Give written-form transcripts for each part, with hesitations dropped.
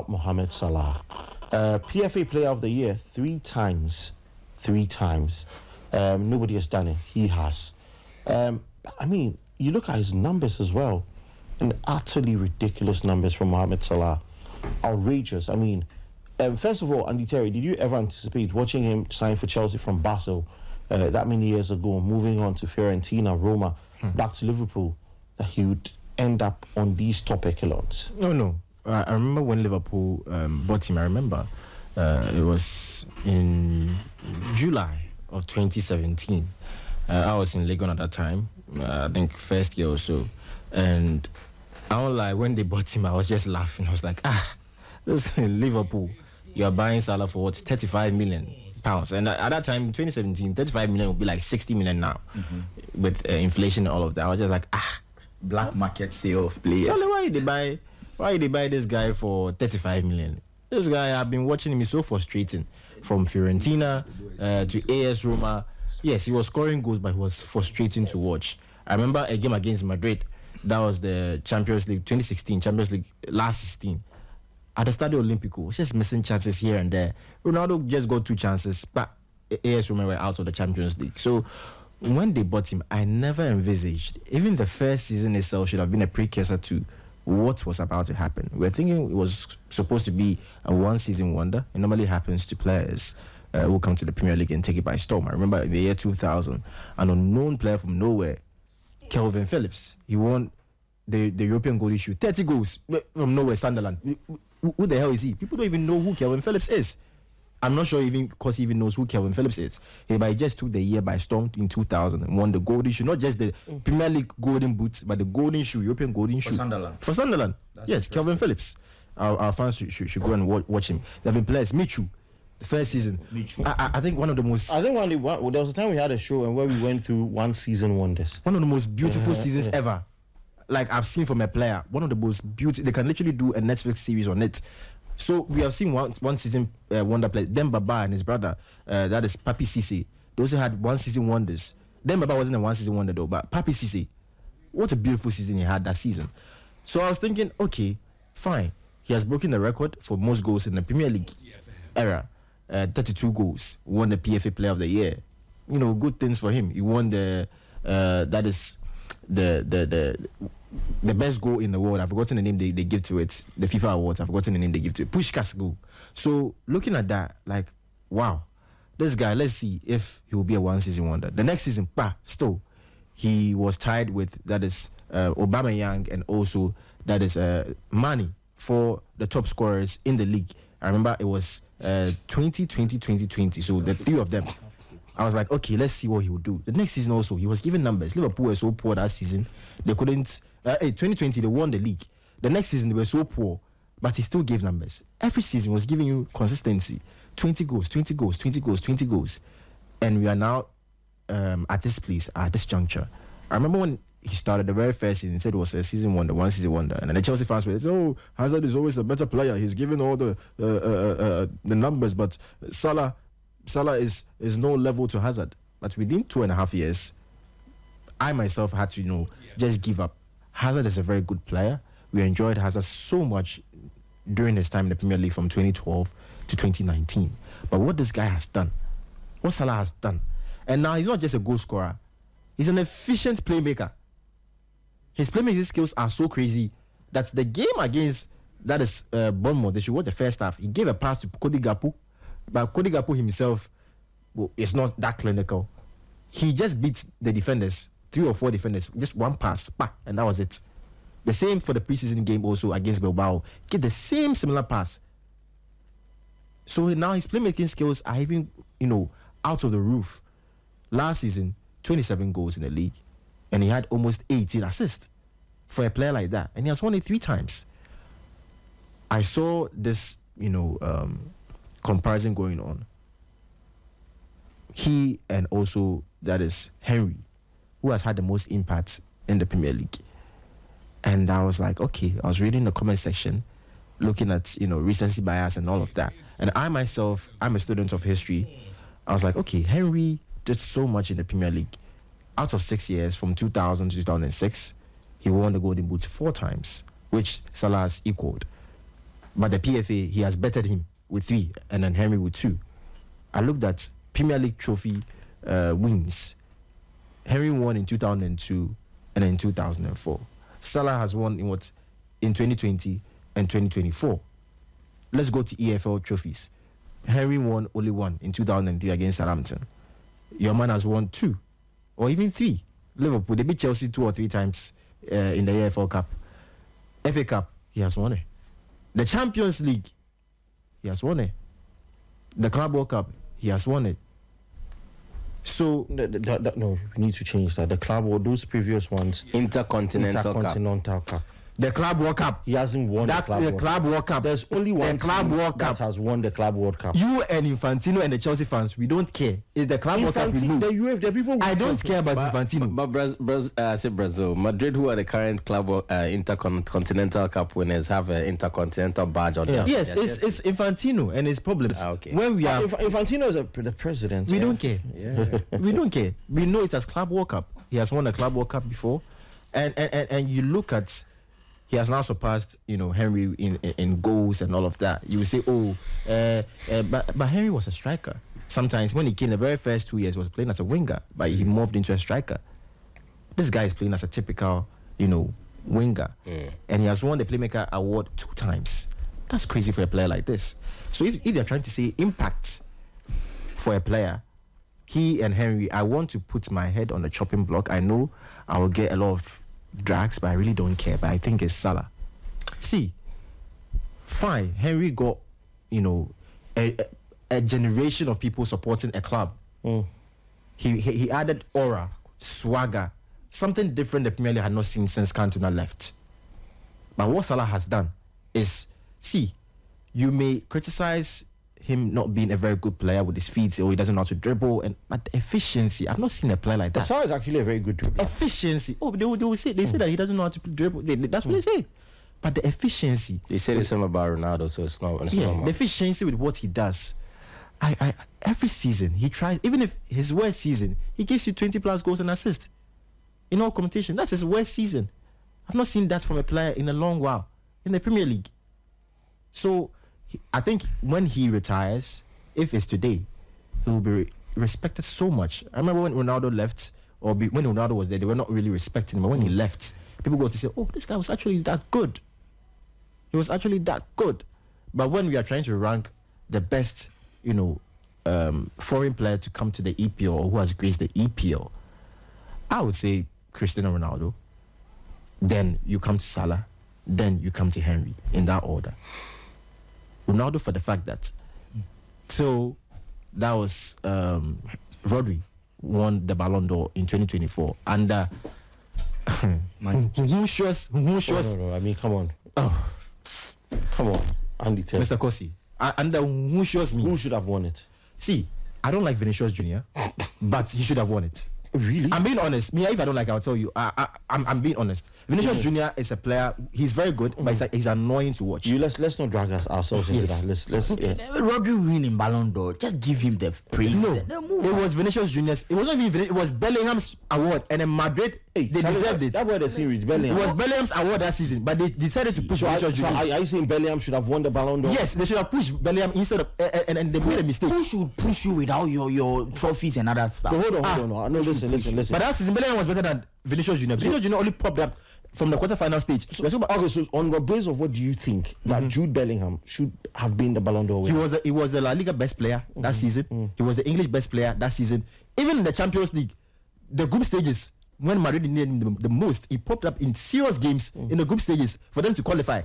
about Mohamed Salah. PFA Player of the Year 3 times. 3 times. Nobody has done it. He has. I mean, you look at his numbers as well. And utterly ridiculous numbers from Mohamed Salah. Outrageous. I mean, first of all, Andy Thierry, did you ever anticipate watching him sign for Chelsea from Basel that many years ago, moving on to Fiorentina, Roma, back to Liverpool, that he would end up on these top echelons? No. I remember when Liverpool bought him. I remember it was in July of 2017. I was in Legon at that time, I think first year or so. And I don't lie, when they bought him, I was just laughing. I was like, this is Liverpool. You're buying Salah for what? 35 million pounds. And at that time, in 2017, 35 million would be like 60 million now with inflation and all of that. I was just like, black market sale of players. Tell me why they buy this guy for 35 million? This guy, I've been watching him, he's so frustrating. From Fiorentina to AS Roma. Yes, he was scoring goals, but he was frustrating to watch. I remember a game against Madrid. That was the Champions League 2016, Champions League last 16. At the Stadio Olimpico, just missing chances here and there. Ronaldo just got 2 chances, but AS Roma were out of the Champions League. So when they bought him, I never envisaged, even the first season itself should have been a precursor to what was about to happen. We're thinking it was supposed to be a one-season wonder. It normally happens to players who come to the Premier League and take it by storm. I remember in the year 2000, an unknown player from nowhere, Kelvin Phillips, he won the European goal issue, 30 goals from nowhere, Sunderland. Who the hell is he? People don't even know who Kelvin Phillips is. I'm not sure even because he even knows who Kelvin Phillips is. But he just took the year by storm in 2000 and won the golden shoe, not just the Premier League golden boots, but the golden shoe, European golden shoe. For Sunderland. Yes, Kelvin Phillips. Our fans should go and watch him. There have been players, Michu, the first season. I think one of the most... I think there was a time we had a show and where we went through one season wonders. One of the most beautiful seasons ever. Like I've seen from a player. One of the most beautiful... They can literally do a Netflix series on it. So we have seen one season wonder players. Then Baba and his brother, that is Papi Cisse. They also had one season wonders. Then Baba wasn't a one season wonder though, but Papi Cisse, what a beautiful season he had that season. So I was thinking, okay, fine. He has broken the record for most goals in the Premier League era. 32 goals. Won the PFA Player of the Year. You know, good things for him. He won the that is the best goal in the world. I've forgotten the name they give to it. The FIFA awards. I've forgotten the name they give to it. Pushkas goal. So looking at that, like, wow, this guy. Let's see if he will be a one-season wonder. The next season, still, he was tied with that is Aubameyang and also that is Mane for the top scorers in the league. I remember it was 2020. So the 3 of them. I was like, okay, let's see what he would do. The next season also, he was given numbers. Liverpool were so poor that season. They couldn't... 2020, they won the league. The next season, they were so poor, but he still gave numbers. Every season was giving you consistency. 20 goals. And we are now at this place, at this juncture. I remember when he started the very first season, he said it was a season wonder, one season wonder. And then the Chelsea fans were saying, oh, Hazard is always a better player. He's given all the numbers, but Salah is no level to Hazard. But within 2.5 years, I myself had to, just give up. Hazard is a very good player. We enjoyed Hazard so much during his time in the Premier League from 2012 to 2019. But what this guy has done, what Salah has done, and now he's not just a goal scorer, he's an efficient playmaker. His playmaking skills are so crazy that the game against, that is Bournemouth, they should watch the first half. He gave a pass to Cody Gakpo, but Cody Gakpo himself is not that clinical. He just beats the defenders, 3 or 4 defenders, just one pass, and that was it. The same for the preseason game also against Bilbao. Get the same similar pass. So now his playmaking skills are even, out of the roof. Last season, 27 goals in the league, and he had almost 18 assists for a player like that, and he has won it 3 times. I saw this, comparison going on. He and also that is Henry, who has had the most impact in the Premier League. And I was like, okay, I was reading the comment section, looking at, recency bias and all of that. And I myself, I'm a student of history. I was like, okay, Henry did so much in the Premier League. Out of 6 years, from 2000 to 2006, he won the Golden Boot 4 times, which Salah has equaled. But the PFA, he has bettered him with 3, and then Henry with 2. I looked at Premier League trophy wins. Henry won in 2002 and in 2004. Salah has won in 2020 and 2024. Let's go to EFL trophies. Henry won only 1 in 2003 against Southampton. Your man has won 2 or even 3. Liverpool, they beat Chelsea 2 or 3 times in the EFL Cup. FA Cup, he has won it. The Champions League, he has won it. The Club World Cup, he has won it. So no, we need to change that. The club or those previous ones, Intercontinental Cup. the Club World Cup, He hasn't won the Club World Cup. There's only one Club team World Cup that has won the Club World Cup. You and Infantino and the Chelsea fans, we don't care. It's the Club World Cup we know. The people. I don't care about Infantino. But Brazil, Madrid, who are the current club Intercontinental Cup winners, have an Intercontinental badge on them. Yes, it's Infantino and his problems. Okay. When we are, Infantino is the president. we don't care. Yeah. We don't care. We know it as Club World Cup. He has won the Club World Cup before, and you look at, he has now surpassed, Henry in goals and all of that. You will say, but Henry was a striker. Sometimes when he came, the very first 2 years, he was playing as a winger, but he moved into a striker. This guy is playing as a typical, winger, and he has won the Playmaker Award 2 times. That's crazy for a player like this. So if you're trying to say impact for a player, he and Henry, I want to put my head on the chopping block. I know I will get a lot of drags, but I really don't care. But I think it's Salah. See, fine, Henry got, a generation of people supporting a club. He added aura, swagger, something different the Premier League had not seen since Cantona left. But what Salah has done is, see, you may criticize him not being a very good player with his feet, or he doesn't know how to dribble, but the efficiency, I've not seen a player like that. Salah is actually a very good dribbler. Efficiency. Oh, they say that he doesn't know how to dribble. That's what they say. But the efficiency. They say the same about Ronaldo, so it's not. The efficiency with what he does. I every season he tries. Even if his worst season, he gives you 20 plus goals and assists in all competition. That's his worst season. I've not seen that from a player in a long while in the Premier League. So I think when he retires, if it's today, he will be respected so much. I remember when Ronaldo left, when Ronaldo was there, they were not really respecting him. But when he left, people got to say, "Oh, this guy was actually that good. He was actually that good." But when we are trying to rank the best, foreign player to come to the EPL or who has graced the EPL, I would say Cristiano Ronaldo. Then you come to Salah. Then you come to Henry, in that order. Ronaldo, for the fact that that was Rodri won the Ballon d'Or in 2024 under who shows No, I mean, come on. Oh, Come on, Andy Ted. Mr. Kosi, under who shows me Who should have won it? See, I don't like Vinicius Junior, but he should have won it. Really? I'm being honest. Me, if I don't like it, I'll tell you. I'm being honest. Vinicius Junior is a player. He's very good, but he's annoying to watch. Let's not drag ourselves into Yes. that. Let's Rodri winning Ballon d'Or. Just give him the praise. No, and then move it on. was Vinicius Junior's. It wasn't even It was Bellingham's award, and in Madrid, they deserved it. That's why the team with It Bellingham. was Bellingham's award that season, but they decided to push So Vinicius Junior. are you saying Bellingham should have won the Ballon d'Or? Yes, they should have pushed Bellingham instead of, and they made a mistake. Who should push you without your trophies and other stuff? But hold on. No, listen. But that season, Bellingham was better than Vinicius Junior. Vinicius Junior only popped up from the quarterfinal stage. Okay, so on the basis of what do you think that Jude Bellingham should have been the Ballon d'Or winner? He was the La Liga best player that season. He was the English best player that season. Even in the Champions League, the group stages, when Madrid needed him the most, he popped up in serious games in the group stages for them to qualify.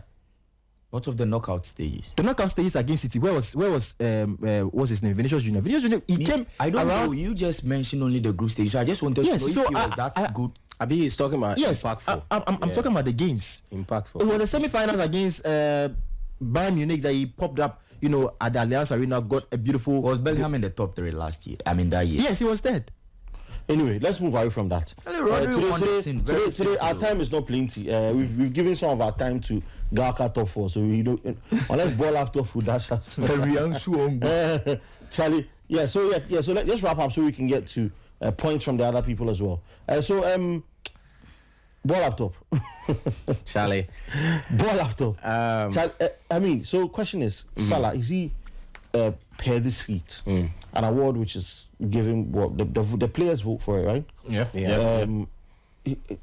What of the knockout stages? The knockout stages against City, what's his name? Vinicius Junior. Vinicius Junior, he came I don't around. know. You just mentioned only the group stage. So I just wanted Yes, to know so if he was that good. Abi, he's talking about Yes, impactful. I'm talking about the games. Impactful. It was the semi-finals against Bayern Munich that he popped up, at the Allianz Arena, got a beautiful. Was Bellingham in the top 3 last year? I mean that year. Yes, he was dead. Anyway, let's move away from that. Rodri won the thing very Today, our simply. time is not plenty. We've given some of our time to Gaka top 4, so we don't unless ball up top would dash us. Charlie, so let's wrap up so we can get to points from the other people as well. Ball up top. Charlie. Ball up top. I mean, so question is, Salah, is he per this feat? An award which is given, what, the players vote for it, right? Yeah.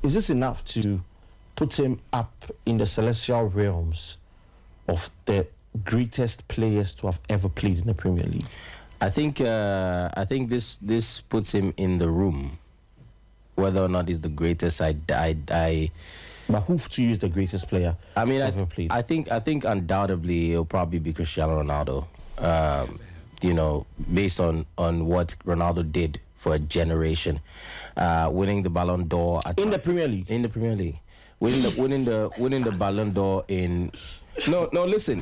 Is this enough to put him up in the celestial realms of the greatest players to have ever played in the Premier League? I think this puts him in the room. Whether or not he's the greatest, But who to you is the greatest player ever played? I think undoubtedly it'll probably be Cristiano Ronaldo. You know, based on what Ronaldo did for a generation, winning the Ballon d'Or in the Premier League. In the Premier League, winning the Ballon d'Or in. No, listen.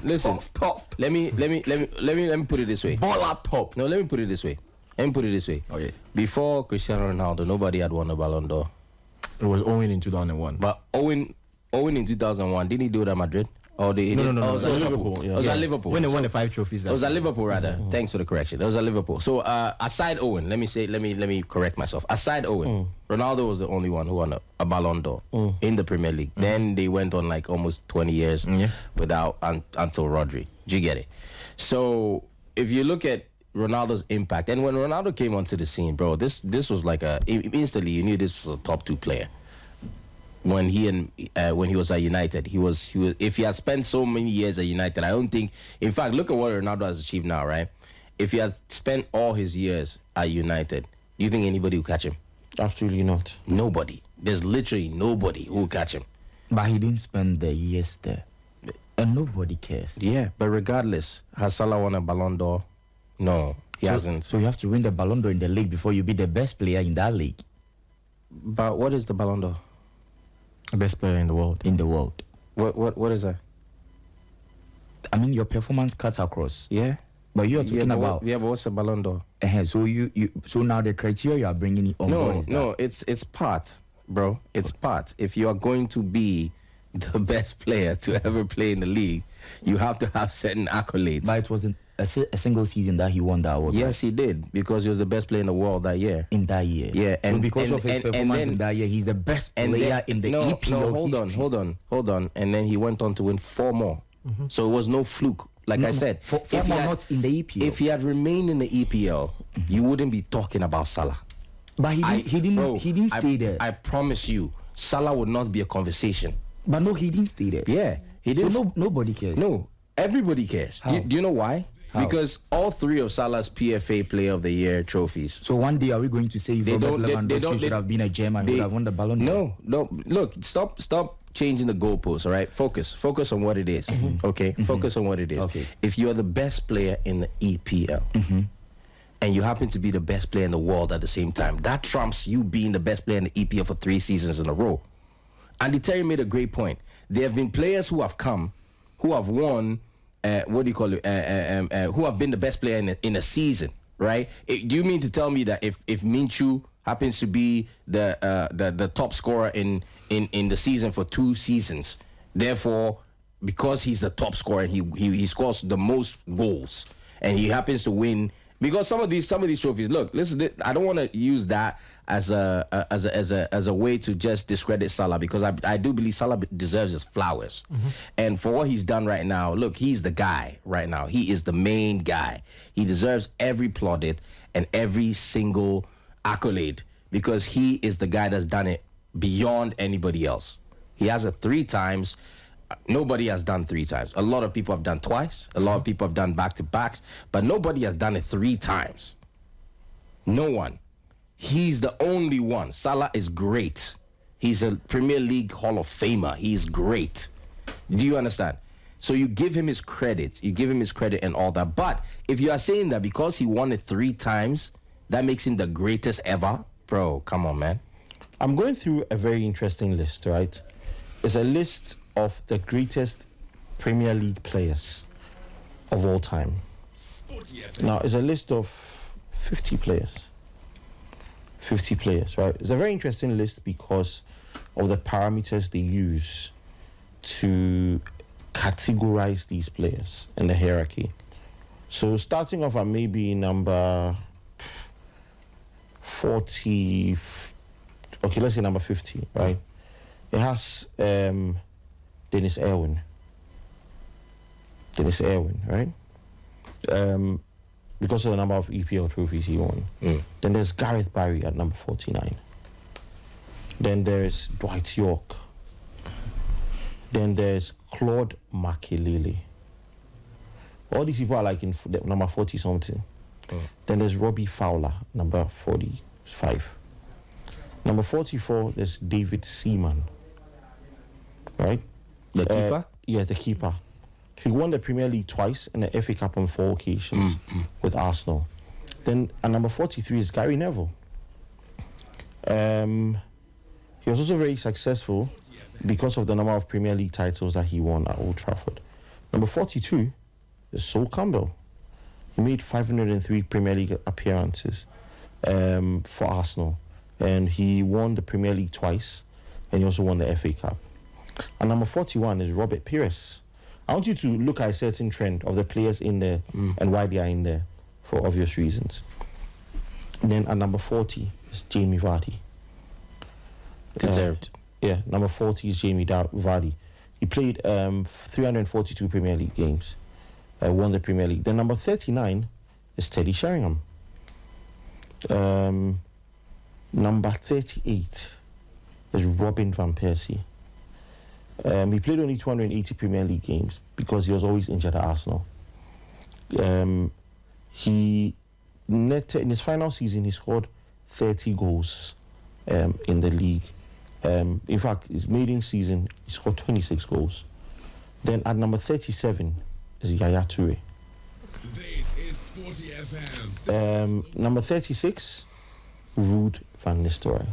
Top. Let me put it this way. Ball up top. No, let me put it this way. Okay. Before Cristiano Ronaldo, nobody had won a Ballon d'Or. It was Owen in 2001. But Owen in 2001, didn't he do it at Madrid? Or No. it was at Liverpool. yeah. It was at Liverpool. When they won the 5 trophies. It was at Liverpool, rather. Thanks for the correction. It was at Liverpool. So aside Owen, let me correct myself. Aside Owen, Ronaldo was the only one who won a Ballon d'Or in the Premier League. Then they went on like almost 20 years without until Rodri. Do you get it? So if you look at Ronaldo's impact, and when Ronaldo came onto the scene, bro, this was like instantly you knew this was a top 2 player. When he was at United, he was if he had spent so many years at United, I don't think. In fact, look at what Ronaldo has achieved now, right? If he had spent all his years at United, do you think anybody would catch him? Absolutely not. Nobody. There's literally nobody who will catch him. But he didn't spend the years there. And nobody cares. Yeah, but regardless, has Salah won a Ballon d'Or? No, he hasn't. So you have to win the Ballon d'Or in the league before you be the best player in that league. But what is the Ballon d'Or? Best player in the world. What is that? I mean, your performance cuts across. Yeah. But you are talking about... But what's the Ballon d'Or? So now the criteria you are bringing on board is No, it's part, bro. It's part. If you are going to be the best player to ever play in the league, you have to have certain accolades. But it wasn't a single season that he won that award. Yes, he did, because he was the best player in the world that year. In that year. Yeah, and because of his performance in that year, he's the best player in the EPL hold on. And then he went on to win 4 more. So it was no fluke. Like I said, four more not in the EPL. If he had remained in the EPL, you wouldn't be talking about Salah. But he didn't stay there. I promise you, Salah would not be a conversation. But no, he didn't stay there. Yeah, he did. So nobody cares. No, everybody cares. Do you know why? How? Because all 3 of Salah's PFA Player of the Year trophies. So one day are we going to say if Robert Lewandowski should have been a German, he would have won the Ballon d'Or? No. Look, stop changing the goalposts. All right, focus on what it is. Okay, focus on what it is. Okay. If you're the best player in the EPL. And you happen to be the best player in the world at the same time, that trumps you being the best player in the EPL for 3 seasons in a row. And Thierry made a great point. There have been players who have come, who have won, who have been the best player in a season, right? Do you mean to tell me that if Minshew happens to be the top scorer in the season for 2 seasons, therefore, because he's the top scorer and he scores the most goals, and he happens to win? Because some of these trophies, look, listen, I don't want to use that as a way to just discredit Salah, because I do believe Salah deserves his flowers. And for what he's done right now, look, he's the guy right now. He is the main guy. He deserves every plaudit and every single accolade, because he is the guy that's done it beyond anybody else. He has it 3 times. Nobody has done 3 times. A lot of people have done twice. A lot of people have done back-to-backs, but nobody has done it 3 times. No one. He's the only one. Salah is great. He's a Premier League Hall of Famer. He's great. Do you understand? So you give him his credit. You give him his credit and all that. But if you are saying that because he won it 3 times, that makes him the greatest ever, bro, come on, man. I'm going through a very interesting list, right? It's a list of the greatest Premier League players of all time. Now, it's a list of 50 players. 50 players, right? It's a very interesting list because of the parameters they use to categorize these players in the hierarchy. So starting off at maybe number 40, okay, let's say number 50, right? It has Dennis Irwin. Right? Because of the number of EPL trophies he won. Then there's Gareth Barry at number 49. Then there's Dwight York. Then there's Claude Makelele. All these people are like in number 40 something. Then there's Robbie Fowler, number 45. Number 44, there's David Seaman. Right? The keeper? Yeah, the keeper. He won the Premier League twice and the FA Cup on 4 occasions with Arsenal. Then at number 43 is Gary Neville. He was also very successful because of the number of Premier League titles that he won at Old Trafford. Number 42 is Sol Campbell. He made 503 Premier League appearances for Arsenal. And he won the Premier League twice, and he also won the FA Cup. And number 41 is Robert Pires. I want you to look at a certain trend of the players in there and why they are in there for obvious reasons. And then at number 40 is Jamie Vardy. Deserved. Yeah, number 40 is Jamie Vardy. He played 342 Premier League games, won the Premier League. Then number 39 is Teddy Sheringham. Number 38 is Robin Van Persie. He played only 280 Premier League games because he was always injured at Arsenal. He netted, in his final season, he scored 30 goals in the league. In fact, his maiden season, he scored 26 goals. Then at number 37 is Yaya Toure. This is Sporty FM. Number 36, Ruud van Nistelrooy.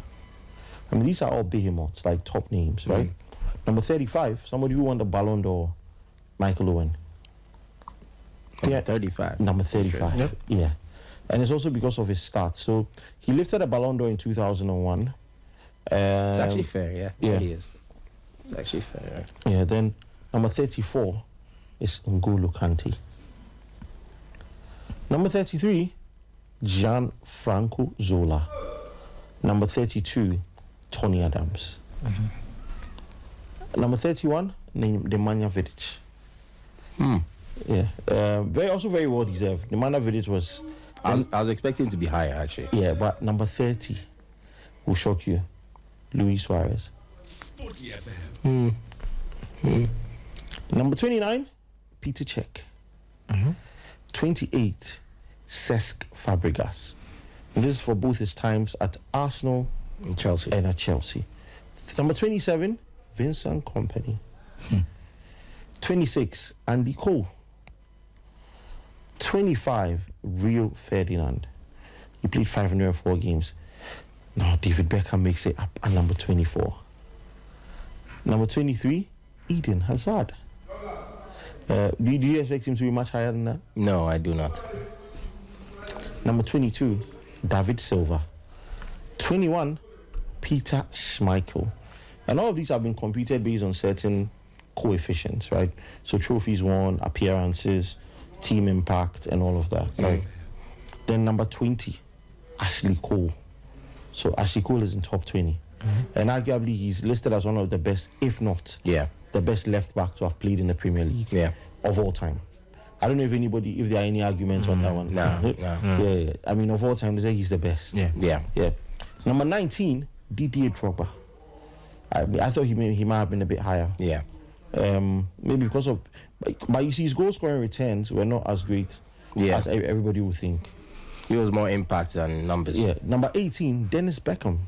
I mean, these are all behemoths, like top names, right? Number 35, somebody who won the Ballon d'Or, Michael Owen. Yeah, 35. Number 35, yeah. And it's also because of his stats. So he lifted a Ballon d'Or in 2001. It's actually fair, yeah. Yeah. He is. It's actually fair. Yeah, then number 34 is N'Golo Kante. Number 33, Gianfranco Zola. Number 32, Tony Adams. Number 31, Nemanja Vidic. Yeah, very well deserved. Nemanja Vidic was... I was expecting him to be higher, actually. Yeah, but number 30 will shock you. Luis Suarez. Sporty FM. Number 29, Peter Cech. 28, Cesc Fabregas. And this is for both his times at Arsenal And Chelsea. and at Chelsea. Number 27, Vincent Kompany. 26, Andy Cole. 25, Rio Ferdinand. He played 504 games. Now David Beckham makes it up at number 24. Number 23, Eden Hazard. Do you expect him to be much higher than that? No, I do not. Number 22, David Silva. 21, Peter Schmeichel. And all of these have been computed based on certain coefficients, right? So trophies won, appearances, team impact, and all of that, right? Then number 20, Ashley Cole. So Ashley Cole is in top 20. And arguably he's listed as one of the best, if not the best left back to have played in the Premier League of all time. I don't know if there are any arguments on that one. No. Yeah. I mean, of all time, they say he's the best. Yeah. Number 19, Didier Drogba. I thought he might have been a bit higher. Yeah. Maybe because of... But you see, his goal scoring returns were not as great as everybody would think. He was more impact than numbers. Yeah. Number 18, Dennis Beckham.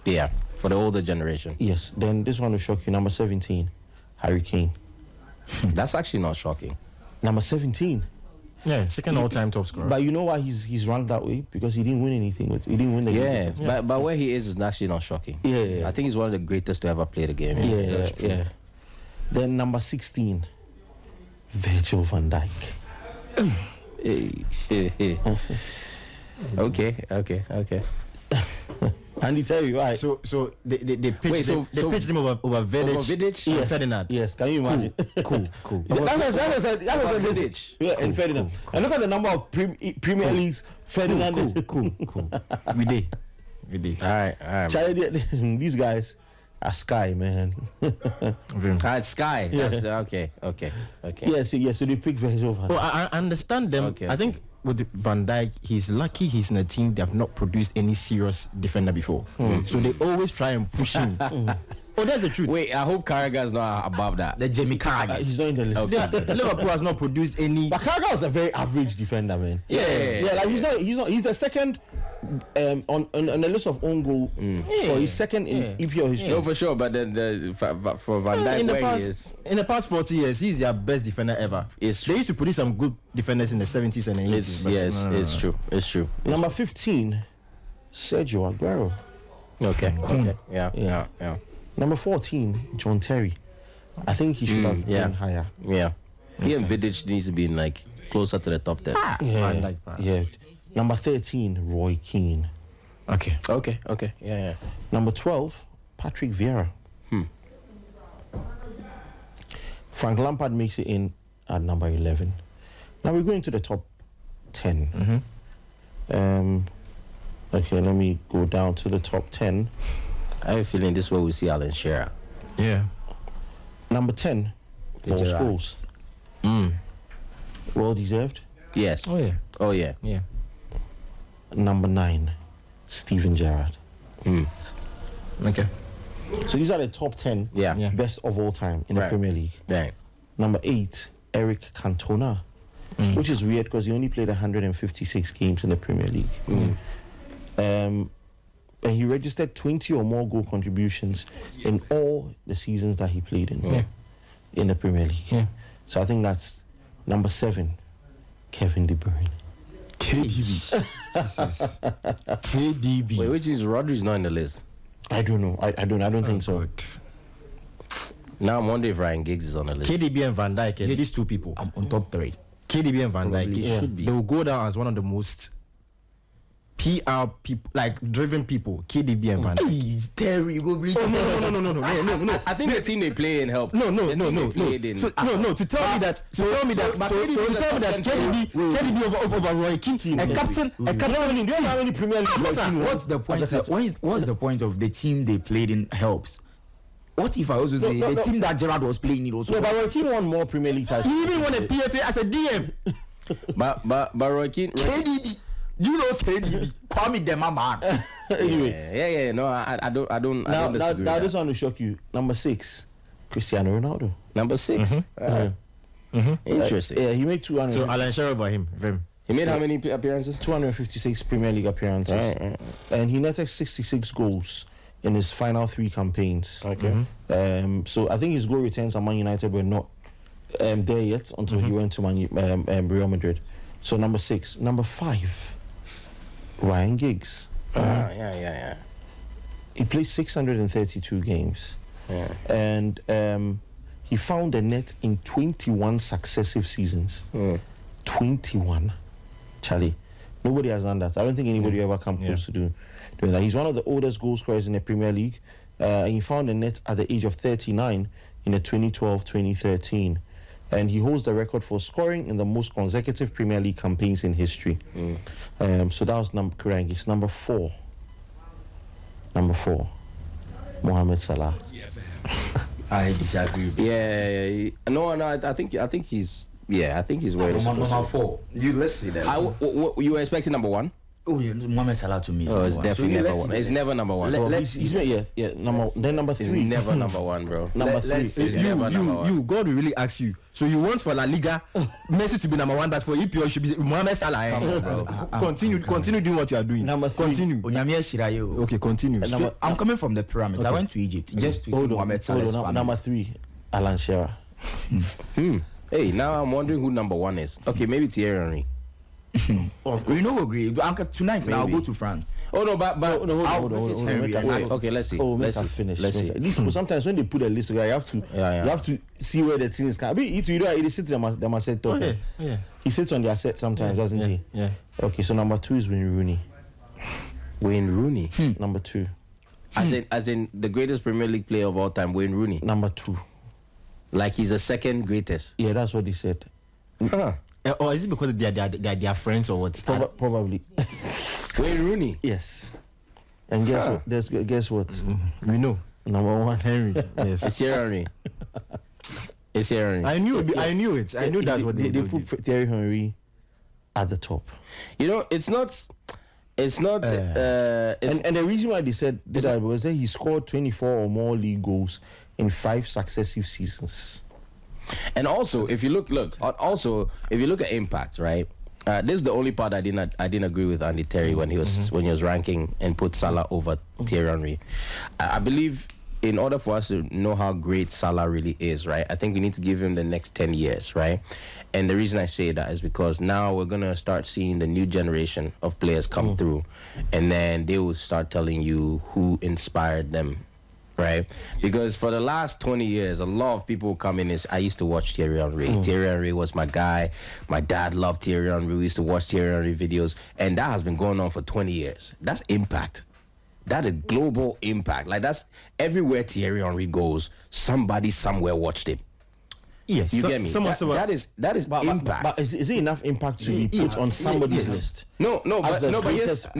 Yeah, for the older generation. Yes. Then this one will shock you. Number 17, Harry Kane. That's actually not shocking. Number 17. Yeah, second all-time top scorer. But you know why he's ranked that way? Because he didn't win anything. He didn't win the game. But where he is actually not shocking. Yeah. I think he's one of the greatest to ever play the game. Yeah. Then number 16, Virgil van Dijk. Okay. And he tell you why. So they pitched him over Vidic? and Ferdinand. Yes, can you imagine? Cool. That's Vidic. Yeah, and Ferdinand. And look at the number of Premier Leagues Ferdinand. Cool. We did. All right. Charlie, these guys, Sky, man. Sky. Yeah. That's, okay. Yeah, so they picked Virgil. Well, I understand them. Okay, I think with Van Dijk, he's lucky he's in a team that have not produced any serious defender before. So they always try and push him. Oh, that's the truth. Wait, I hope Carragher's not above that. The Jamie Carragher. He's not in the list. Liverpool has not produced any. But Carragher is a very average defender, man. Yeah. Like he's not. He's the second on the list of own goal. So he's second in EPL history. No, for sure. But for Van Dijk, in the past 40 years, he's their best defender ever. They used to produce some good defenders in the 70s and 80s. It's true. It's true. Number 15, Sergio Aguero. Okay. Yeah. Number 14, John Terry. I think he should have been higher. Yeah. He and Vidic needs to be like closer to the top 10. Yeah. Number 13, Roy Keane. Okay. Yeah. Number 12, Patrick Vieira. Frank Lampard makes it in at number 11. Now we're going to the top 10. Okay, let me go down to the top 10. I have a feeling this is where we see Alan Shearer. Yeah. Number 10, Paul Scholes. Well deserved. Yes. Oh yeah. Yeah. Number 9, Steven Gerrard. Okay. So these are the top 10 Yeah. best of all time in the Premier League. Right. Number 8, Eric Cantona, which is weird because he only played 156 games in the Premier League. And he registered 20 or more goal contributions in all the seasons that he played in the Premier League. So I think that's number 7, Kevin De Bruyne. KDB. KDB. Wait, which is Rodri's not in the list? I don't know. I don't think so. Now I'm wondering if Ryan Giggs is on the list. KDB and Van Dijk, these two people. I'm on top 3. KDB and Van Probably Dijk, should be. they will go down as one of the most PR people, like driven people. KDB and Van Dijk. Terry, you go bring. No. I think the team they play in help. No. To tell me that KDB over Roy Keane, a captain. Do you know how many Premier League What's the point? What's the point of the team they played in helps? What if I also say the team that Gerrard was playing in also? No, but Roy Keane won more Premier League titles. He even won a PFA as a DM. But Roy Keane. KDB. Do you know KDB? Kwame Dema, man. Anyway. Yeah. No, I don't. Now disagree this with that. one will shock you. Number 6, Cristiano Ronaldo. Number 6. Interesting. Yeah, he made 200. So Alan Shearer over him. He made how many appearances? 256 Premier League appearances. Right. And he netted 66 goals in his final 3 campaigns. Okay. So I think his goal returns at Man United were not there yet until he went to Real Madrid. So number 6. Number 5, Ryan Giggs. Yeah. He played 632 games. Yeah. And he found a net in 21 successive seasons. 21. Charlie, nobody has done that. I don't think anybody ever come close to doing that. He's one of the oldest goal scorers in the Premier League. And he found a net at the age of 39 in the 2012-2013. And he holds the record for scoring in the most consecutive Premier League campaigns in history. So that was Ryan Giggs. Number 4, Mohamed Salah. I disagree. Yeah. No. I think he's. Yeah, I think he's where he's supposed Number to. 4. You let's see that. You were expecting number 1? Oh, yeah, Mohamed Salah to me. Oh, it's definitely So never 1. It's never number 1. Let's see. Number 3. It's never number 1, bro. Number 3. It's never number 1. You, God will really ask you. So you want for La Liga, Messi to be number 1, but for EPL should be Mohamed Salah. Come on, bro. Continue doing what you are doing. Number 3. Continue. Onyamia Shirayo. Okay, continue. So I'm coming from the pyramids. I went to Egypt just to see Mohamed Salah's family. Number 3, Alan Shearer. Hey, now I'm wondering who number 1 is. Okay, maybe Thierry Henry. We know agree. Tonight now I'll go to France. Oh no, but Hold on. Henry. Okay, let's see. Let's Let's finish. see. These people, sometimes when they put a list together, you have to see where the things can. You know, he sits on the asset top. Yeah. He sits on the asset sometimes, doesn't he? Yeah. Okay, so number 2 is Wayne Rooney. Wayne Rooney. Number 2. As in the greatest Premier League player of all time, Wayne Rooney. Number 2. Like he's the second greatest. Yeah, that's what he said. Huh. Or is it because they are friends or what? Probably. Wayne Rooney. Yes. And guess what? Guess what? We know. Number one, Henry. It's Yes. Thierry Henry. It's Thierry Henry. I knew it. I knew it. I knew that's what they they do. put Thierry Henry at the top. You know, it's not. It's And the reason why they said that was that he scored 24 or more league goals in 5 successive seasons. And also, if you look at impact, right? This is the only part I didn't agree with Andy Terry when he was ranking and put Salah over Thierry Henry. I believe in order for us to know how great Salah really is, right? I think we need to give him the next 10 years, right? And the reason I say that is because now we're gonna start seeing the new generation of players come through, and then they will start telling you who inspired them. Right, because for the last 20 years, a lot of people come in. I used to watch Thierry Henry. Thierry Henry was my guy. My dad loved Thierry Henry. We used to watch Thierry Henry videos, and that has been going on for 20 years. That's impact. That is global impact. Like that's everywhere Thierry Henry goes, somebody somewhere watched him. Yes. You get me? That is impact. But is it enough impact to be put on somebody's list? No, As the but here's greatest- the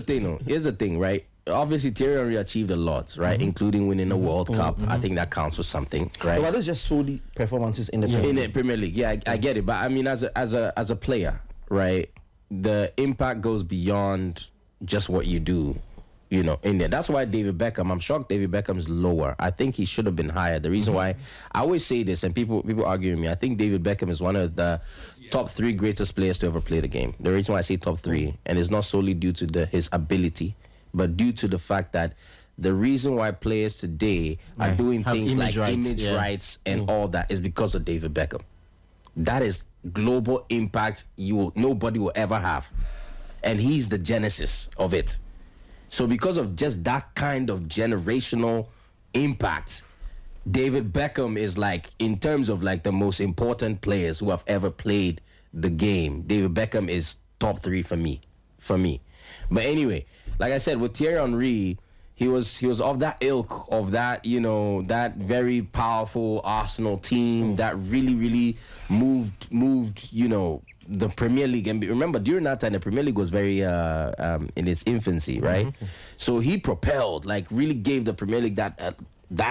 thing. No, here's the thing, right? Obviously, Thierry Henry achieved a lot, right? Including winning a World Cup. I think that counts for something, right? But that's just solely performances in the Premier In League. the Premier League, yeah, I get it. But I mean, as a player, right? The impact goes beyond just what you do, you know, in there. That's why David Beckham. I'm shocked David Beckham's lower. I think he should have been higher. The reason why I always say this, and people argue with me, I think David Beckham is one of the top 3 greatest players to ever play the game. The reason why I say top 3, and it's not solely due to his ability, but due to the fact that the reason why players today are doing have things like image rights, image yeah. rights and all that is because of David Beckham. That is global impact nobody will ever have, and he's the genesis of it. So because of just that kind of generational impact, David Beckham is like, in terms of like the most important players who have ever played the game, David Beckham is top 3 for me. But anyway, like I said, with Thierry Henry, he was of that ilk of that, you know, that very powerful Arsenal team that really moved, you know, the Premier League. And remember, during that time, the Premier League was very in its infancy, right? So he propelled, like, really gave the Premier League that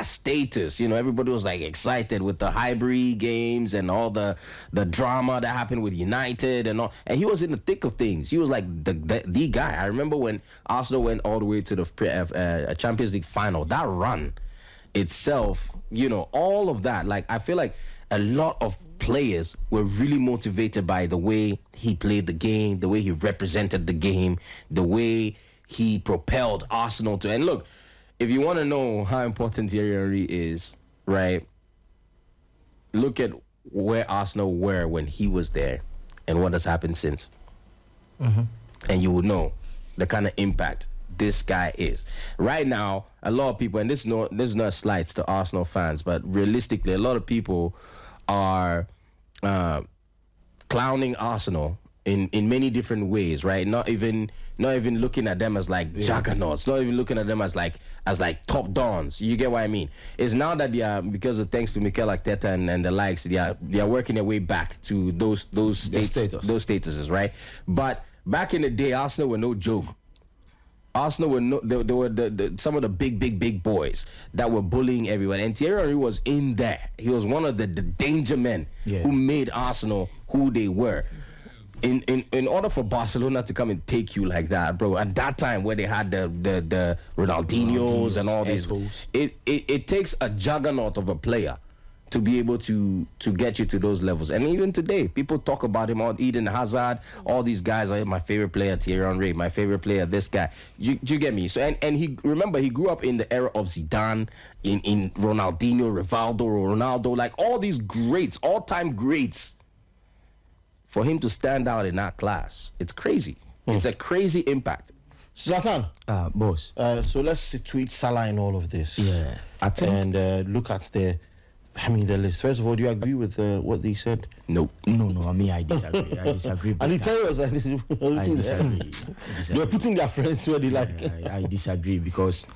status. You know, everybody was like excited with the Highbury games and all the drama that happened with United and all. And he was in the thick of things. He was like the guy. I remember when Arsenal went all the way to the Champions League final. That run itself, you know, all of that. Like, I feel like a lot of players were really motivated by the way he played the game, the way he represented the game, the way he propelled Arsenal to. And look, if you want to know how important Thierry Henry is, right, look at where Arsenal were when he was there and what has happened since. And you will know the kind of impact this guy is. Right now, a lot of people, and this is not slights to Arsenal fans, but realistically, a lot of people are clowning Arsenal in many different ways, right? Not even looking at them as like juggernauts, not even looking at them as like top dons. You get what I mean? It's now that they are, because of thanks to Mikel Arteta and the likes, they are working their way back to those statuses, right? But back in the day, Arsenal were no joke. Arsenal were they were some of the big boys that were bullying everyone, and Thierry Henry was in there. He was one of the danger men who made Arsenal who they were. In order for Barcelona to come and take you like that, bro, at that time where they had the Ronaldinhos and all these, it takes a juggernaut of a player to be able to get you to those levels. And even today, people talk about him, all Eden Hazard, all these guys are my favorite player, Thierry Henry, my favorite player, this guy. You get me? So and he, remember, he grew up in the era of Zidane, in Ronaldinho, Rivaldo, Ronaldo, like all these greats, all-time greats. For him to stand out in that class, it's crazy. It's a crazy impact. Zlatan, Boss. so let's situate Salah in all of this. Yeah, I think. And look at the list. First of all, do you agree with what they said? Nope. No, I mean, I disagree. I disagree. And he big tell us like I disagree. they're putting their friends where they like. I disagree because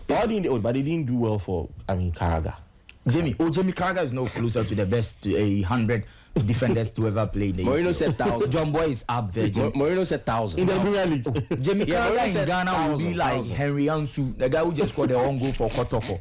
But they didn't do well for Carragher. Jamie Carragher is no closer to the best 100 defenders to ever play in the Mourinho EPL. said 1,000. John Boy is up there. Mourinho said 1,000. In the Premier League. Jamie Yeah, Carragher Mourinho in said Ghana will be 1,000, like 1,000. Henry Ansu, the guy who just scored their own goal for Kotoko.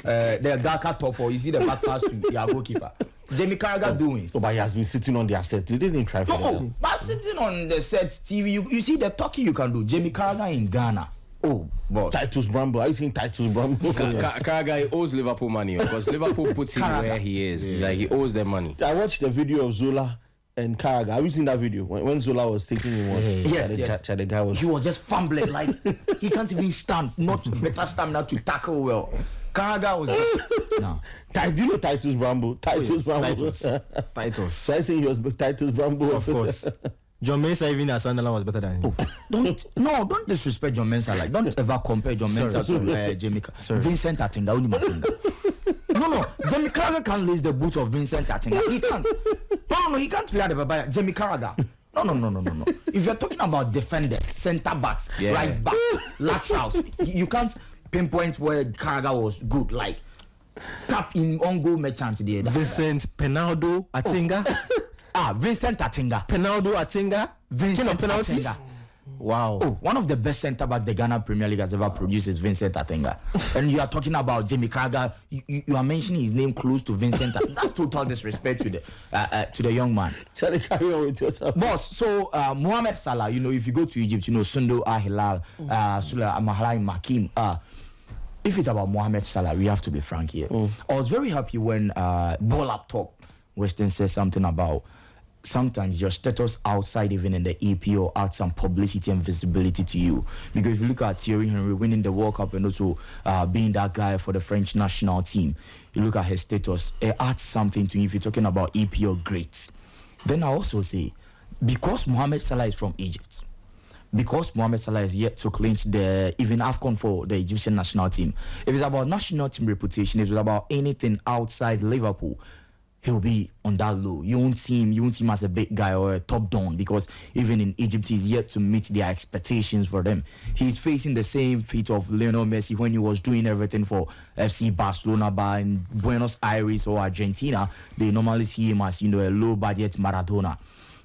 The Gaka Tofo, you see the back pass to their goalkeeper. Jamie Carragher doings. Oh, but he has been sitting on their set. They didn't try for No, that. but sitting on the set TV, you see the talking you can do. Jamie Carragher in Ghana. Oh, boss. Titus Bramble. Are you saying Titus Bramble? Carragher owes Liverpool money because Liverpool puts him Carragher. where he is. Like he owes them money. I watched the video of Zola and Carragher. Have you seen that video when Zola was taking him on? Yes, the, yes. the guy was. He was just fumbling like he can't even stand. Not better stamina to tackle well. Carragher was just no. Do you know Titus Bramble? Titus Bramble. Titus. So I say he was Titus Bramble. Of course. John Mensah even at Sunderland was better than him. Don't disrespect John Mensah. Like don't ever compare John Mensah to Jamie. Vincent Attinga. No. Jamie Carragher can't lace the boot of Vincent Attinga. He can't. No. He can't play at the Baba. Jamie Carragher. No. If you're talking about defenders, centre backs, right back, laterals, you can't pinpoint where Carragher was good. Like tap in on goal merchants there. Vincent Penaldo Attinga. Vincent Attinga. Penaldo Attinga. King Vincent of penalties. Attinga. Wow. Oh, one of the best centre backs the Ghana Premier League has ever produced is Vincent Attinga. And you are talking about Jamie Carragher. You are mentioning his name close to Vincent. That's total disrespect to the young man. Shall I carry on with yourself? Boss, so Mohamed Salah, if you go to Egypt, Sundo Al-Hilal, Sula Mahalai Makim. If it's about Mohamed Salah, we have to be frank here. I was very happy when Ball Up Talk Western said something about sometimes your status outside even in the EPO adds some publicity and visibility to you. Because if you look at Thierry Henry winning the World Cup and also being that guy for the French national team, you look at his status, it adds something to you if you're talking about EPO greats. Then I also say, because Mohamed Salah is from Egypt, because Mohamed Salah is yet to clinch the even AFCON for the Egyptian national team, if it's about national team reputation, if it's about anything outside Liverpool, he'll be on that low. You won't see him as a big guy or a top don, because even in Egypt, he's yet to meet their expectations for them. He's facing the same fate of Lionel Messi when he was doing everything for FC Barcelona, but in Buenos Aires or Argentina, they normally see him as, a low-budget Maradona.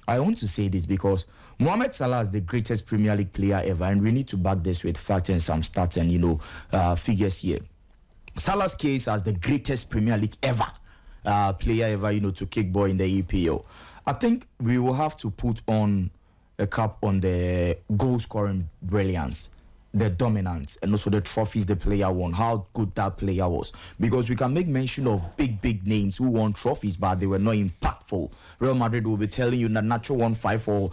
I want to say this because Mohamed Salah is the greatest Premier League player ever, and we need to back this with facts and some stats and, figures here. Salah's case as the greatest Premier League ever. Player ever, to kick ball in the EPL. I think we will have to put on a cap on the goal scoring brilliance, the dominance, and also the trophies the player won, how good that player was. Because we can make mention of big names who won trophies, but they were not impactful. Real Madrid will be telling you that Nacho won 5 or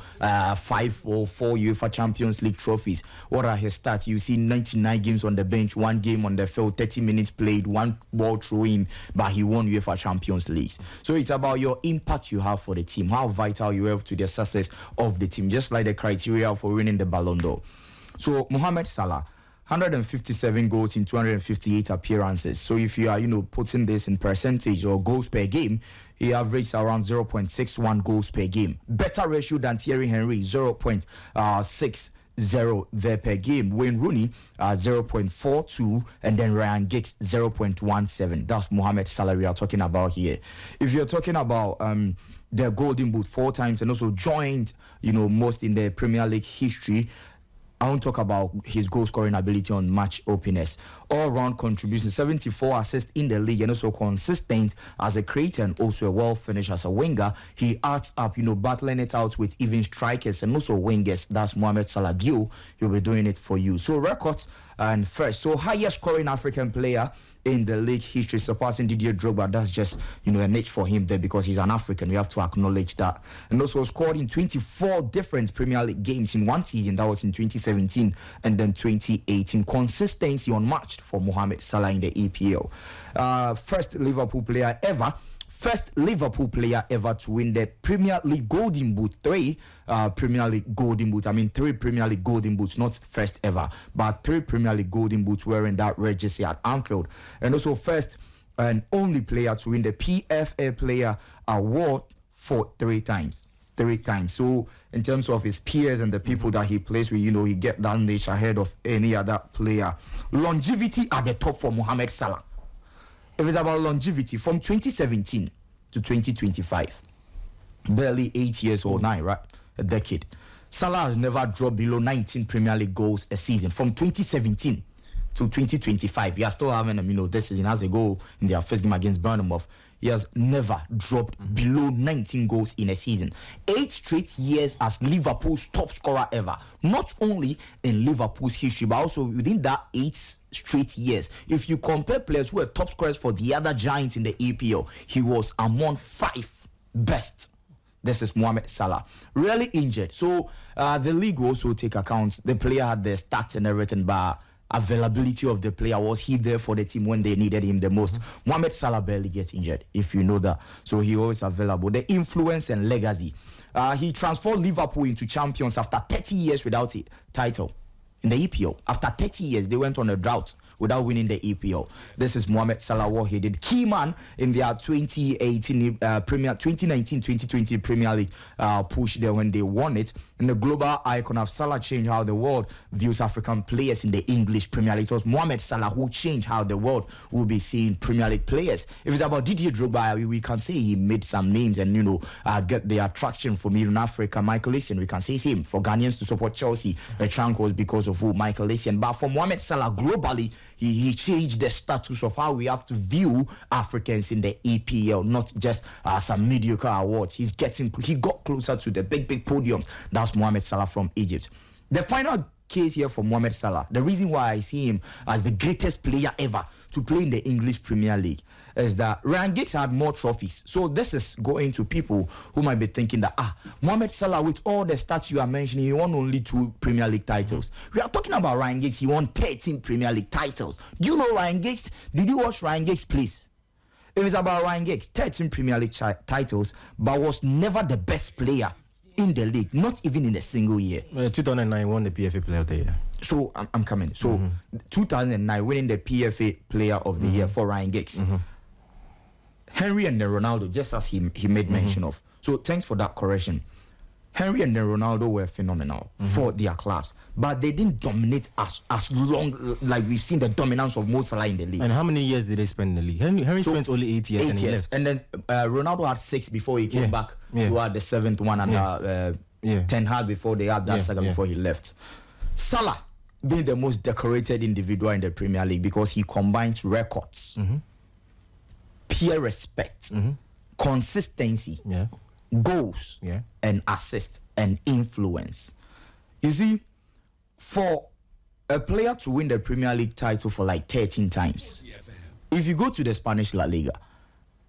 4 UEFA Champions League trophies. What are his stats? You see 99 games on the bench, 1 game on the field, 30 minutes played, 1 ball throw in, but he won UEFA Champions League. So it's about your impact you have for the team, how vital you have to the success of the team, just like the criteria for winning the Ballon d'Or. So Mohamed Salah, 157 goals in 258 appearances. So if you are, putting this in percentage or goals per game, he averaged around 0.61 goals per game. Better ratio than Thierry Henry, 0.60 there per game. Wayne Rooney, 0.42, and then Ryan Giggs, 0.17. That's Mohamed Salah we are talking about here. If you're talking about the Golden Boot 4 times and also joined, most in the Premier League history, I won't talk about his goal scoring ability on match openers. All round contribution, 74 assists in the league, and also consistent as a creator and also a well finished as a winger. He adds up, battling it out with even strikers and also wingers. That's Mohamed Salah duo. He'll be doing it for you. So records and first, so highest scoring African player in the league history, surpassing Didier Drogba. That's just, a niche for him there because he's an African. We have to acknowledge that. And also scored in 24 different Premier League games in one season. That was in 2017 and then 2018. Consistency unmatched for Mohamed Salah in the EPL. First Liverpool player ever to win the Premier League Golden Boot. 3 Premier League Golden Boots. 3 Premier League Golden Boots, not first ever, but 3 Premier League Golden Boots wearing that red jersey at Anfield. And also first and only player to win the PFA Player Award for 3 times. 3 times. So in terms of his peers and the people that he plays with, he get that niche ahead of any other player. Longevity at the top for Mohamed Salah. If it's about longevity, from 2017 to 2025, barely 8 years or 9, right? A decade. Salah has never dropped below 19 Premier League goals a season from 2017 to 2025. We are still having him, this season has a goal in their first game against Bournemouth. He has never dropped below 19 goals in a season. 8 straight years as Liverpool's top scorer ever. Not only in Liverpool's history, but also within that 8 straight years. If you compare players who were top scorers for the other giants in the EPL, he was among 5 best. This is Mohamed Salah. Really injured. So the league also take account. The player had their stats and everything, but availability of the player, was he there for the team when they needed him the most? Mohamed Salah barely gets injured, if you know that. So he always available. The influence and legacy. He transformed Liverpool into champions after 30 years without a title in the EPL. After 30 years, they went on a drought without winning the EPL. This is Mohamed Salah, what he did. Key man in their 2019-2020 Premier League push there when they won it. And the global icon of Salah changed how the world views African players in the English Premier League. It was Mohamed Salah who changed how the world will be seeing Premier League players. If it's about Didier Drogba, we can say he made some names and, get the attraction from even Africa. Michael Essien, we can say him. For Ghanaians to support Chelsea, the chunk was because of who? Michael Essien. But for Mohamed Salah, globally, he changed the status of how we have to view Africans in the EPL, not just some mediocre awards. He got closer to the big podiums. That's Mohamed Salah from Egypt. The final case here for Mohamed Salah, the reason why I see him as the greatest player ever to play in the English Premier League is that Ryan Giggs had more trophies. So this is going to people who might be thinking that, Mohamed Salah, with all the stats you are mentioning, he won only 2 Premier League titles. We are talking about Ryan Giggs. He won 13 Premier League titles. Do you know Ryan Giggs? Did you watch Ryan Giggs, please? If it's about Ryan Giggs, 13 Premier League titles, but was never the best player in the league, not even in a single year. 2009 won the PFA Player of the Year. So I'm coming. So 2009 winning the PFA Player of the Year for Ryan Giggs. Henry and then Ronaldo, just as he made mention of. So thanks for that correction. Henry and then Ronaldo were phenomenal for their clubs, but they didn't dominate as long like we've seen the dominance of Mo Salah in the league. And how many years did they spend in the league? Henry spent only 8 years. 8 and he years. left. And then Ronaldo had 6 before he came back. He had the 7th one, and 10 had before they had that second before he left. Salah being the most decorated individual in the Premier League because he combines records, peer respect, consistency, goals, and assist and influence. You see, for a player to win the Premier League title for like 13 times, if you go to the Spanish La Liga,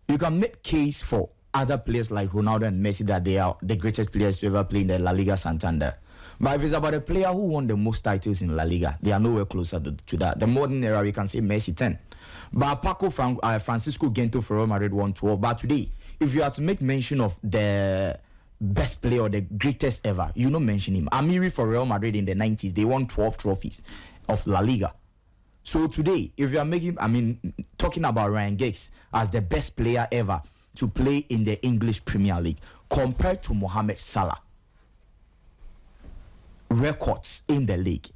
you can make case for other players like Ronaldo and Messi that they are the greatest players to ever play in the La Liga Santander. But if it's about a player who won the most titles in La Liga, they are nowhere closer to that. The modern era, we can say Messi 10. But Francisco Gento for Real Madrid won 12. But today, if you are to make mention of the best player or the greatest ever, you don't mention him. Amiri for Real Madrid in the 90s, they won 12 trophies of La Liga. So today, if you are talking about Ryan Giggs as the best player ever to play in the English Premier League compared to Mohamed Salah, records in the league,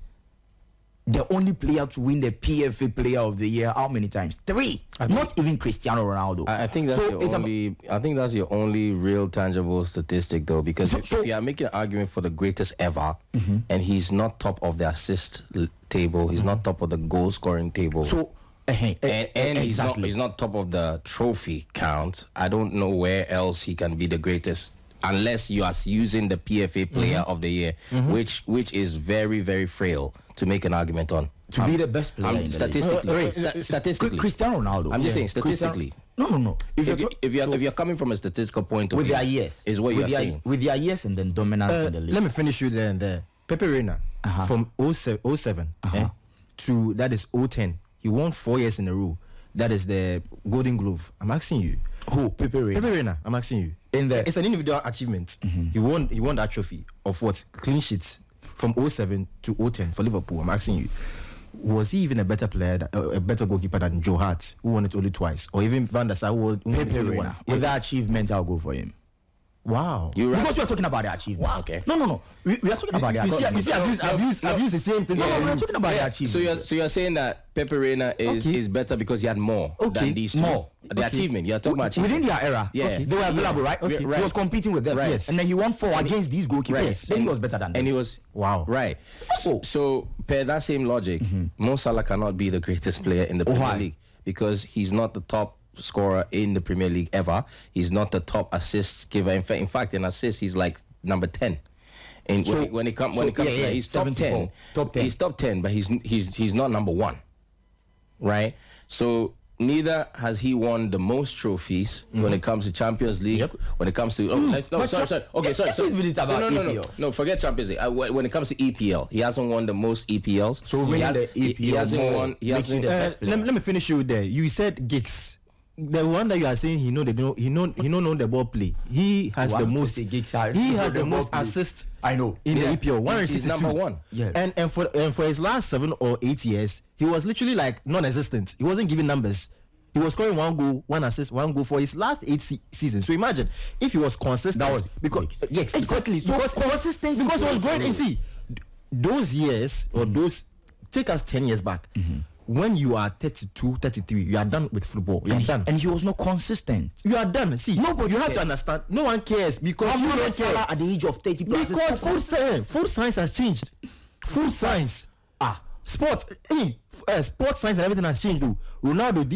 the only player to win the PFA Player of the Year, how many times? 3. Not even Cristiano Ronaldo. I think that's your only real tangible statistic, though, because if you are making an argument for the greatest ever, and he's not top of the assist table, he's not top of the goal scoring table. So and he's not top of the trophy count. I don't know where else he can be the greatest unless you are using the PFA Player of the Year, which is very, very frail to make an argument on. To be the best player statistically. Cristiano Ronaldo. I'm just saying statistically. No. If you're coming from a statistical point of with view, their years, is what you're saying. With their years and then dominance in the league. Let me finish you there and there. Pepe Reina from 07 to that is 010. He won 4 years in a row. That is the Golden Glove. I'm asking you. Who? Pepe Reina. Pepe Reina. I'm asking you. It's an individual achievement. He won that trophy of what? Clean sheets from 07 to 010 for Liverpool. I'm asking you. Was he even a better player, a better goalkeeper than Joe Hart, who won it only twice, or even Van der Sar, who won it only once? With that achievement, I'll go for him. Wow. You right. Because we are talking about the achievement. Okay. No. We are talking about the achievement. I've used the same thing. No, we are talking about the Yeah. achievement. So you're saying that Pepe Reina is better because he had more than these two. More. The achievement. You're talking about achievement. Within their era, Yeah. they were available, right? Okay. He Right. was competing with them, Right. yes. And then he won 4 against these goalkeepers. Right. Yes. Then he was better than them. And he was Wow. right. Simple. So per that same logic, Mo Salah cannot be the greatest player in the Premier why? League because he's not the top scorer in the Premier League ever. He's not the top assist giver. In fact, in assists, he's like number 10. And when it comes to that, he's top 10. Top 10. He's top 10, but he's not number 1. Right? So neither has he won the most trophies when it comes to Champions League. Yep. When it comes to sorry. Okay, sorry. Let's read it about No, EPL. no, forget Champions League. When it comes to EPL, he hasn't won the most EPLs. So winning the EPL he hasn't more won. He makes you hasn't. the best player. Let me finish you there. You said Giggs. The one that you are saying he know the ball play. He has Wow, the most. say Giggs has He the has the ball most play. assists. I know. In Yeah. the EPL, 162. He's number 1. Yeah. And for his last 7 or 8 years, he was literally like non-existent. He wasn't giving numbers. He was scoring 1 goal, 1 assist, 1 goal for his last 8 seasons. So imagine if he was consistent. That was because Giggs. yes, Exactly. So because consistency because he was plays a going. role. You see, those years or those take us 10 years back. When you are 32, 33, you are done with football. You are done. And he was not consistent. You are done. See, Nobody you have cares. to understand. No one cares because you Mohamed don't care. Salah at the age of 30 plus. Because food science has changed. Food science. Sports. Sports science and everything has changed. Though. Ronaldo,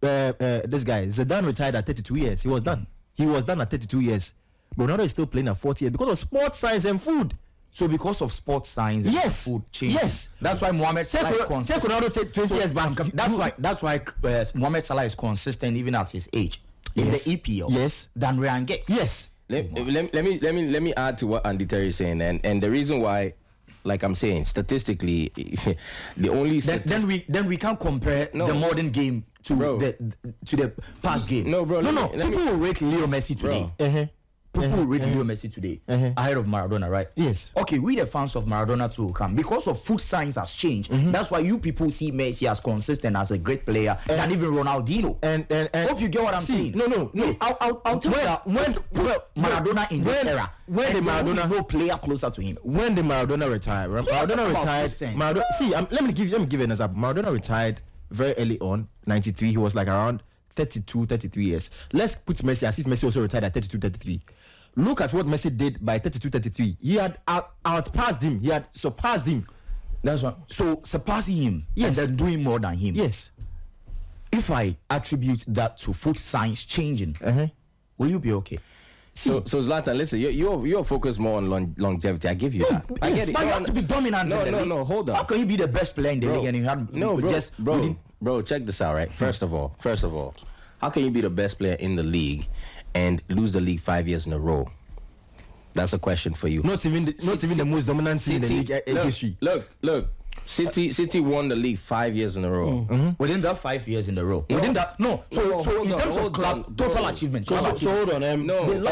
this guy, Zidane retired at 32 years. He was done. He was done at 32 years. But Ronaldo is still playing at 40 years because of sports science and food. So because of sports science and Yes. food changes. Yes. That's why Mohamed Salah is Take consistent. Ronaldo 20 years back. That's why Mohamed Salah is consistent even at his age in Yes. the EPL. Yes. Than Ryan Giggs. Yes. Let me add to what Andy Terry is saying, and the reason why, like I'm saying, statistically, the only Then we can't compare No. the modern game to Bro. the past game. No, bro, let me- People will rate Leo Messi today. Bro. People will rate Leo Messi today ahead of Maradona, right? Yes. Okay, we the fans of Maradona too will come because of food science has changed. That's why you people see Messi as consistent as a great player than even Ronaldinho. And Hope you get what I'm see, saying. No. I'll tell you that put Maradona in this era. when the there will be Maradona- no player closer to him. When the Maradona retired, Maradona about retired. percent. Let me give you an example. Maradona retired very early on, 93. He was like around 32, 33 years. Let's put Messi as if Messi also retired at 32, 33. Look at what Messi did by 32, 33. He had outpassed him. He had surpassed him. That's what. So surpassing him Yes. and then doing more than him. Yes. If I attribute that to food science changing, will you be okay? So Zlatan, listen, you're focused more on longevity. I give you that. I get it. But you have to be dominant. in the league. No, hold on. How can you be the best player in the league and you have Bro, check this out, right? First of all, how can you be the best player in the league and lose the league 5 years in a row? That's a question for you. Not even the most dominant team in the league history. Look. City won the league 5 years in a row. within that 5 years in a row. No. Within that, no. So hold in on, terms of hold club on, total bro. achievement, So hold on. No. they